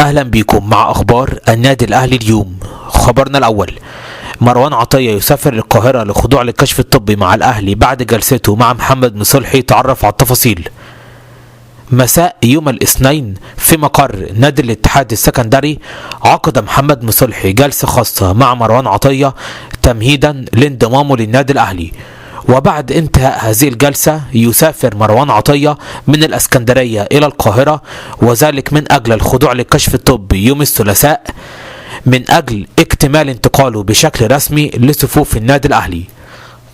أهلا بكم مع أخبار النادي الأهلي اليوم. خبرنا الأول: مروان عطية يسافر للقاهرة للخضوع للكشف الطبي مع الأهلي بعد جلسته مع محمد مصلحي. تعرف على التفاصيل. مساء يوم الاثنين في مقر نادي الاتحاد السكندري عقد محمد مصلحي جلسة خاصة مع مروان عطية تمهيدا لانضمامه للنادي الأهلي. وبعد انتهاء هذه الجلسة يسافر مروان عطية من الاسكندرية إلى القاهرة، وذلك من أجل الخضوع للكشف الطبي يوم الثلاثاء من أجل اكتمال انتقاله بشكل رسمي لصفوف النادي الأهلي.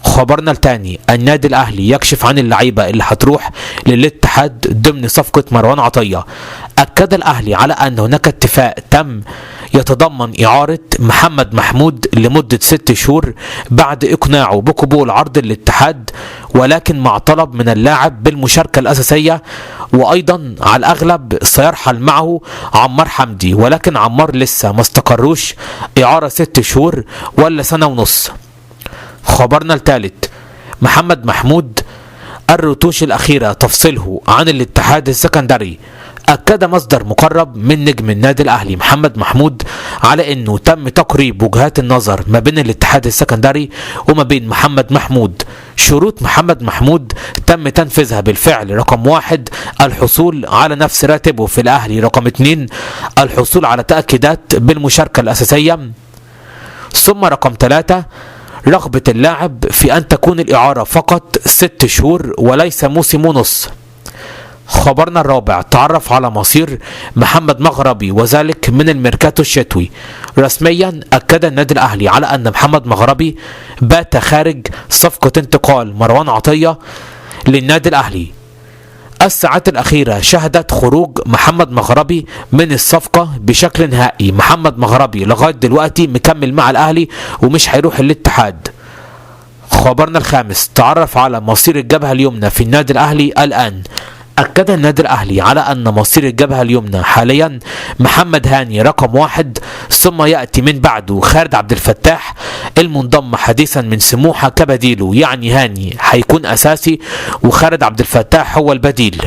خبرنا الثاني: النادي الأهلي يكشف عن اللعيبة اللي هتروح للاتحاد ضمن صفقة مروان عطية. أكد الأهلي على أن هناك اتفاق تم يتضمن إعارة محمد محمود لمدة 6 شهور بعد إقناعه بقبول عرض الاتحاد، ولكن مع طلب من اللاعب بالمشاركة الأساسية. وأيضا على الأغلب سيرحل معه عمار حمدي، ولكن عمار لسه ما استقروش إعارة 6 شهور ولا سنة ونص. خبرنا الثالث: محمد محمود الرتوش الأخيرة تفصله عن الاتحاد السكندري. أكد مصدر مقرب من نجم النادي الأهلي محمد محمود على أنه تم تقريب وجهات النظر ما بين الاتحاد السكندري وما بين محمد محمود. شروط محمد محمود تم تنفيذها بالفعل: رقم 1 الحصول على نفس راتبه في الأهلي، رقم 2 الحصول على تأكيدات بالمشاركة الأساسية، ثم رقم 3 رغبة اللاعب في أن تكون الإعارة فقط 6 شهور وليس موسم ونص. خبرنا الرابع: تعرف على مصير محمد مغربي وذلك من الميركاتو الشتوي. رسميا أكد النادي الأهلي على أن محمد مغربي بات خارج صفقة انتقال مروان عطية للنادي الأهلي. الساعات الأخيرة شهدت خروج محمد مغربي من الصفقة بشكل نهائي. محمد مغربي لغاية دلوقتي مكمل مع الأهلي ومش هيروح الاتحاد. خبرنا الخامس: تعرف على مصير الجبهة اليمنى في النادي الأهلي الآن. أكد النادي الأهلي على أن مصير الجبهة اليمنى حاليا محمد هاني رقم 1، ثم يأتي من بعده خالد عبد الفتاح المنضم حديثا من سموحة كبديله، يعني هاني هيكون أساسي وخالد عبد الفتاح هو البديل.